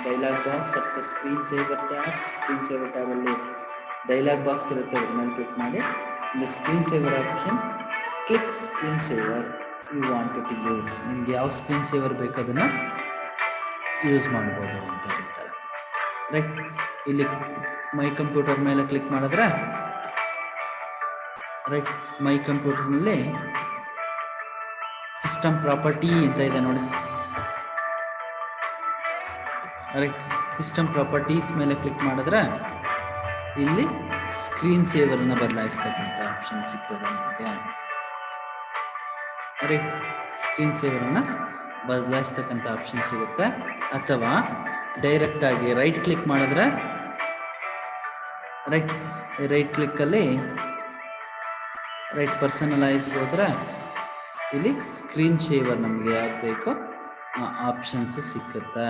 dialog box at the screen saver ಟ್ಯಾಬಲ್ಲಿ dialog box ಇರುತ್ತೆ, ಅದ್ರ ಮೇಲೆ click ಮಾಡಿ இந்த screen saver option click screen saver you want to use. ನಿಮ್ಗೆ ಯಾವ ಸ್ಕ್ರೀನ್ ಸೇವರ್ ಬೇಕು ಅದನ್ನು ಯೂಸ್ ಮಾಡ್ಬೋದು ಅಂತ ಹೇಳ್ತಾರೆ. ರೈಟ್ ಇಲ್ಲಿ ಮೈ ಕಂಪ್ಯೂಟರ್ ಮೇಲೆ ಕ್ಲಿಕ್ ಮಾಡಿದ್ರೆ, ರೈಟ್ ಮೈ ಕಂಪ್ಯೂಟರ್ನಲ್ಲಿ ಸಿಸ್ಟಮ್ ಪ್ರಾಪರ್ಟಿ ಅಂತ ಇದೆ ನೋಡಿ. ರೈಟ್ ಸಿಸ್ಟಮ್ ಪ್ರಾಪರ್ಟೀಸ್ ಮೇಲೆ ಕ್ಲಿಕ್ ಮಾಡಿದ್ರೆ ಇಲ್ಲಿ ಸ್ಕ್ರೀನ್ ಸೇವರನ್ನು ಬದಲಾಯಿಸ್ತಕ್ಕಂಥ ಆಪ್ಷನ್ ಸಿಗ್ತದೆ ನಿಮಗೆ. ರೈಟ್ ಸ್ಕ್ರೀನ್ ಸೇವರನ್ನು ಬದಲಾಯಿಸ್ತಕ್ಕಂಥ ಆಪ್ಷನ್ ಸಿಗುತ್ತೆ. ಅಥವಾ ಡೈರೆಕ್ಟಾಗಿ ರೈಟ್ ಕ್ಲಿಕ್ ಮಾಡಿದ್ರೆ, ರೈಟ್ ಕ್ಲಿಕ್ಕಲ್ಲಿ ರೈಟ್ ಪರ್ಸನಲೈಸ್ಗೆ ಹೋದ್ರೆ ಇಲ್ಲಿ ಸ್ಕ್ರೀನ್ ಸೇವರ್ ನಮಗೆ ಯಾವ್ದು ಬೇಕೋ ಆ ಆಪ್ಷನ್ಸ್ ಸಿಕ್ಕುತ್ತೆ,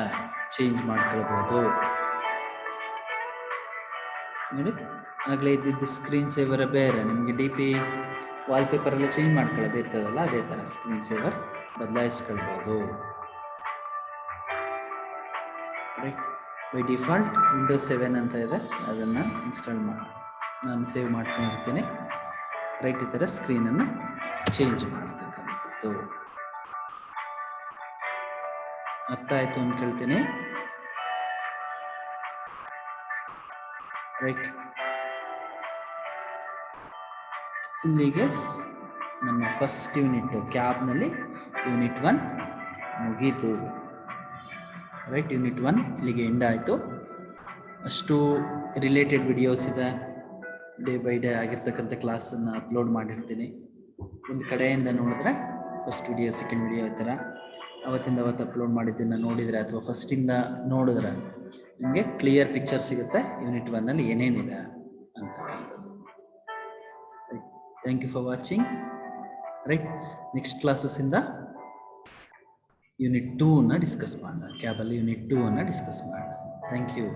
ಚೇಂಜ್ ಮಾಡ್ಕೊಳ್ಬೋದು ನೋಡಿ. ಆಗಲೇ ಇದ್ದಿದ್ದು ಸ್ಕ್ರೀನ್ ಸೇವರ್ ಬೇರೆ, ನಿಮಗೆ DP ವಾಲ್ಪೇಪರೆಲ್ಲ ಚೇಂಜ್ ಮಾಡ್ಕೊಳ್ಳೋದು ಇರ್ತದಲ್ಲ, ಅದೇ ಥರ ಸ್ಕ್ರೀನ್ ಸೇವರ್ ಬದಲಾಯಿಸ್ಕೊಳ್ಬೋದು. ರೈಟ್ ಬೈ ಡಿಫಾಲ್ಟ್ ವಿಂಡೋಸ್ 7 ಅಂತ ಇದೆ, ಅದನ್ನು ಇನ್ಸ್ಟಾಲ್ ಮಾಡಿ ನಾನು ಸೇವ್ ಮಾಡ್ಕೊಂಡಿರ್ತೀನಿ. ರೈಟ್ ಈ ಥರ ಸ್ಕ್ರೀನನ್ನು ಚೇಂಜ್ ಮಾಡ್ತಕ್ಕಂಥದ್ದು. ಅರ್ಥ ಆಯಿತು ಅಂದ್ಕೊಳ್ತೀನಿ. ರೈಟ್ ಇಲ್ಲಿಗೆ ನಮ್ಮ ಫಸ್ಟ್ ಯೂನಿಟ್ ಕ್ಯಾಬ್ನಲ್ಲಿ ಯೂನಿಟ್ 1 ಮುಗೀತು. ರೈಟ್ ಯೂನಿಟ್ 1 ಇಲ್ಲಿಗೆ ಎಂಡ್ ಆಯಿತು. ಅಷ್ಟು ರಿಲೇಟೆಡ್ ವಿಡಿಯೋಸ್ ಇದೆ, ಡೇ ಬೈ ಡೇ ಆಗಿರ್ತಕ್ಕಂಥ ಕ್ಲಾಸನ್ನು ಅಪ್ಲೋಡ್ ಮಾಡಿರ್ತೀನಿ. ಒಂದು ಕಡೆಯಿಂದ ನೋಡಿದ್ರೆ ಫಸ್ಟ್ ವಿಡಿಯೋ, ಸೆಕೆಂಡ್ ವಿಡಿಯೋ ಈ ಥರ ಅವತ್ತಿಂದ ಅವತ್ತು ಅಪ್ಲೋಡ್ ಮಾಡಿದ್ದನ್ನು ನೋಡಿದರೆ ಅಥವಾ ಫಸ್ಟಿಂದ ನೋಡಿದ್ರೆ ನಿಮಗೆ ಕ್ಲಿಯರ್ ಪಿಕ್ಚರ್ ಸಿಗುತ್ತೆ ಯೂನಿಟ್ 1ನಲ್ಲಿ ಏನೇನಿದೆ ಅಂತ. Thank you for watching. Right next ಕ್ಲಾಸಸ್ಸಿಂದ ಯೂನಿಟ್ 2ನ ಡಿಸ್ಕಸ್ ಮಾಡೋಣ. ಕ್ಯಾಬಲ್ಲಿ ಯೂನಿಟ್ 2ಅನ್ನು ಡಿಸ್ಕಸ್ ಮಾಡೋಣ. Thank you.